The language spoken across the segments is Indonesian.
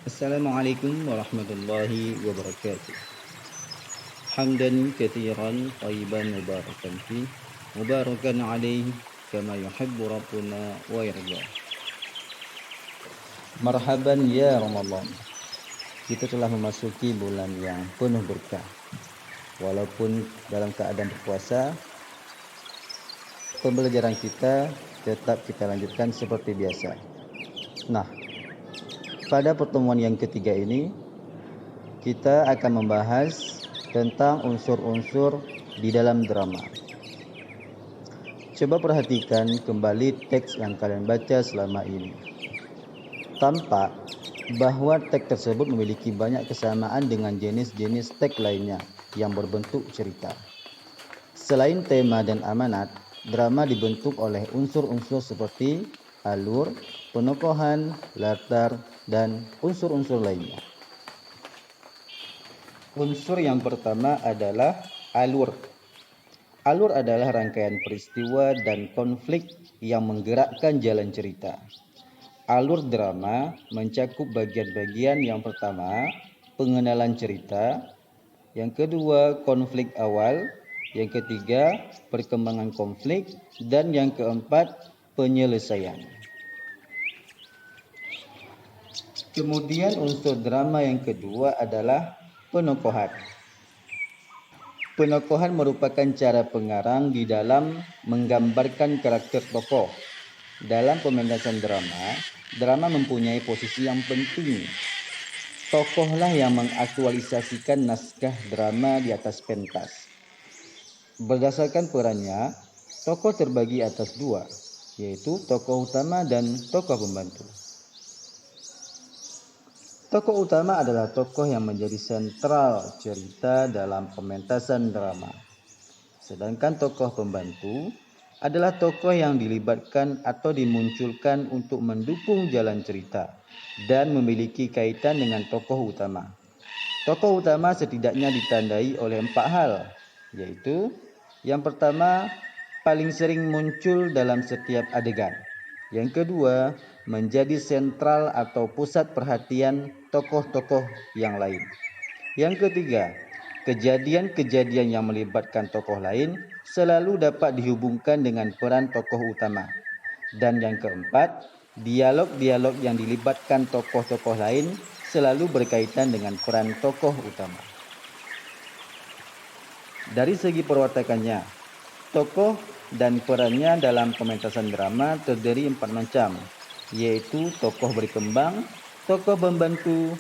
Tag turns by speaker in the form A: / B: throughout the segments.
A: Assalamualaikum warahmatullahi wabarakatuh. Hamdan katsiran thayyiban mubarakan fi mubarakan alaihi kama yuhibbu rabbuna wa yarda. Marhaban ya Ramadan. Kita telah memasuki bulan yang penuh berkah. Walaupun dalam keadaan berpuasa, pembelajaran kita tetap kita lanjutkan seperti biasa. Nah, pada pertemuan yang ketiga ini kita akan membahas tentang unsur-unsur di dalam drama. Coba perhatikan kembali teks yang kalian baca selama ini. Tampak bahwa teks tersebut memiliki banyak kesamaan dengan jenis-jenis teks lainnya yang berbentuk cerita. Selain tema dan amanat, drama dibentuk oleh unsur-unsur seperti alur, penokohan, latar, dan unsur-unsur lainnya. Unsur yang pertama adalah alur. Alur adalah rangkaian peristiwa dan konflik yang menggerakkan jalan cerita. Alur drama mencakup bagian-bagian yang pertama, pengenalan cerita, yang kedua, konflik awal, yang ketiga, perkembangan konflik, dan yang keempat, penyelesaian. Kemudian unsur drama yang kedua adalah penokohan. Penokohan merupakan cara pengarang di dalam menggambarkan karakter tokoh. Dalam pementasan drama mempunyai posisi yang penting. Tokohlah yang mengaktualisasikan naskah drama di atas pentas. Berdasarkan perannya, tokoh terbagi atas dua, yaitu tokoh utama dan tokoh pembantu. Tokoh utama adalah tokoh yang menjadi sentral cerita dalam pementasan drama. Sedangkan tokoh pembantu adalah tokoh yang dilibatkan atau dimunculkan untuk mendukung jalan cerita dan memiliki kaitan dengan tokoh utama. Tokoh utama setidaknya ditandai oleh 4 hal, yaitu yang pertama, paling sering muncul dalam setiap adegan. Yang kedua, menjadi sentral atau pusat perhatian tokoh-tokoh yang lain. Yang ketiga, kejadian-kejadian yang melibatkan tokoh lain selalu dapat dihubungkan dengan peran tokoh utama. Dan yang keempat, dialog-dialog yang dilibatkan tokoh-tokoh lain selalu berkaitan dengan peran tokoh utama. Dari segi perwatakannya, tokoh dan perannya dalam pementasan drama terdiri 4 macam, yaitu tokoh berkembang, tokoh pembantu,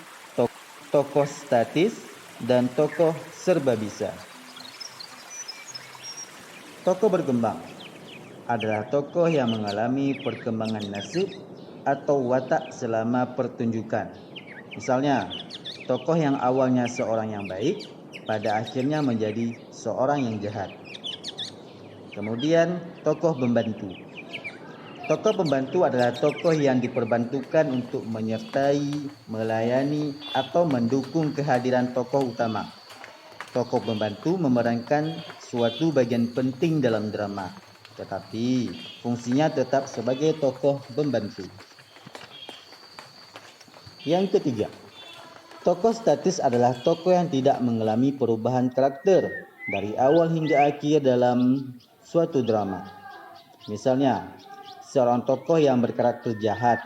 A: tokoh statis, dan tokoh serba bisa. Tokoh berkembang adalah tokoh yang mengalami perkembangan nasib atau watak selama pertunjukan. Misalnya, tokoh yang awalnya seorang yang baik, pada akhirnya menjadi seorang yang jahat. Kemudian, tokoh pembantu. Tokoh pembantu adalah tokoh yang diperbantukan untuk menyertai, melayani, atau mendukung kehadiran tokoh utama. Tokoh pembantu memerankan suatu bagian penting dalam drama, tetapi fungsinya tetap sebagai tokoh pembantu. Yang ketiga, tokoh statis adalah tokoh yang tidak mengalami perubahan karakter dari awal hingga akhir dalam suatu drama. Misalnya, seorang tokoh yang berkarakter jahat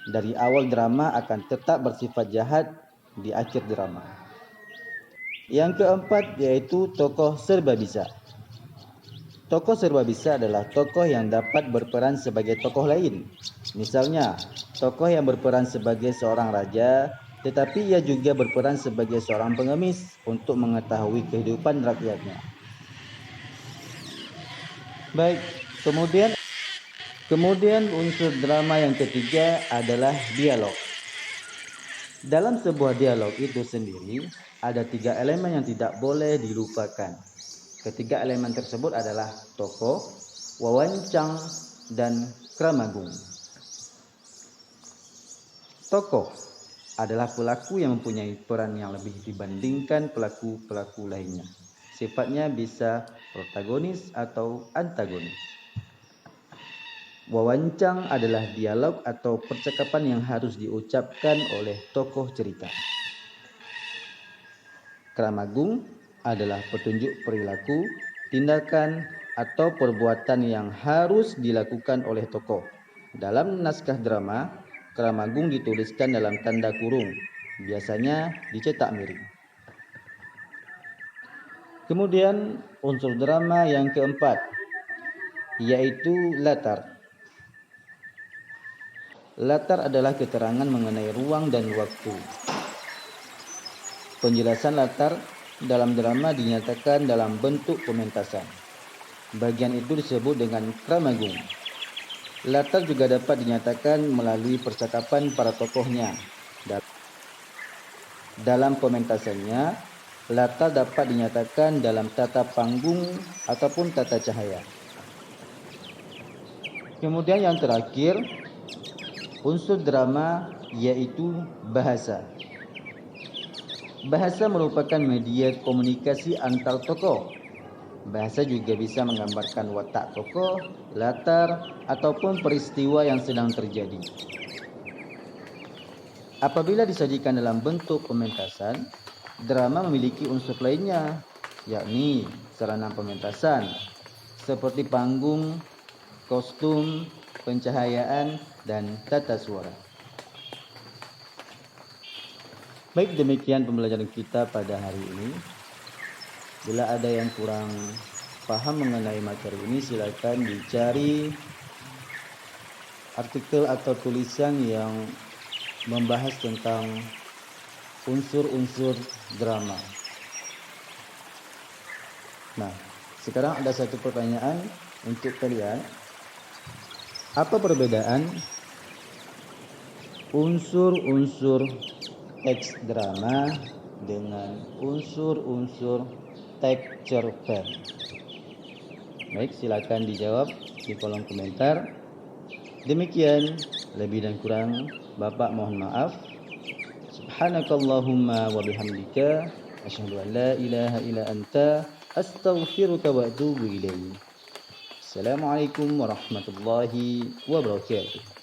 A: dari awal drama akan tetap bersifat jahat di akhir drama. Yang keempat yaitu tokoh serba bisa. Tokoh serba bisa adalah tokoh yang dapat berperan sebagai tokoh lain. Misalnya, tokoh yang berperan sebagai seorang raja, tetapi ia juga berperan sebagai seorang pengemis untuk mengetahui kehidupan rakyatnya. Baik, kemudian unsur drama yang ketiga adalah dialog. Dalam sebuah dialog itu sendiri, ada 3 elemen yang tidak boleh dilupakan. Ketiga elemen tersebut adalah tokoh, wawancang, dan kramagung. Tokoh adalah pelaku yang mempunyai peran yang lebih dibandingkan pelaku-pelaku lainnya. Sifatnya bisa protagonis atau antagonis. Wawancang adalah dialog atau percakapan yang harus diucapkan oleh tokoh cerita. Kramagung adalah petunjuk perilaku, tindakan, atau perbuatan yang harus dilakukan oleh tokoh. Dalam naskah drama, Kramagung dituliskan dalam tanda kurung, biasanya dicetak miring. Kemudian unsur drama yang keempat, yaitu latar. Latar adalah keterangan mengenai ruang dan waktu. Penjelasan latar dalam drama dinyatakan dalam bentuk pementasan. Bagian itu disebut dengan kramagung. Latar juga dapat dinyatakan melalui percakapan para tokohnya. Dalam pementasannya, latar dapat dinyatakan dalam tata panggung ataupun tata cahaya. Kemudian yang terakhir, unsur drama yaitu bahasa. Bahasa merupakan media komunikasi antar tokoh. Bahasa juga bisa menggambarkan watak tokoh, latar, ataupun peristiwa yang sedang terjadi. Apabila disajikan dalam bentuk pementasan, drama memiliki unsur lainnya, yakni sarana pementasan, seperti panggung, kostum, pencahayaan, dan tata suara. Baik, demikian pembelajaran kita pada hari ini. Bila ada yang kurang paham mengenai materi ini, silakan dicari artikel atau tulisan yang membahas tentang unsur-unsur drama. Nah, sekarang ada satu pertanyaan untuk kalian. Apa perbedaan unsur-unsur teks drama dengan unsur-unsur teks cerpen? Baik, silakan dijawab di kolom komentar. Demikian, lebih dan kurang Bapak mohon maaf. Subhanakallahumma wa bihamdika asyhadu an la ilaha illa anta astaghfiruka wa atubu ilaik. Assalamualaikum warahmatullahi wabarakatuh.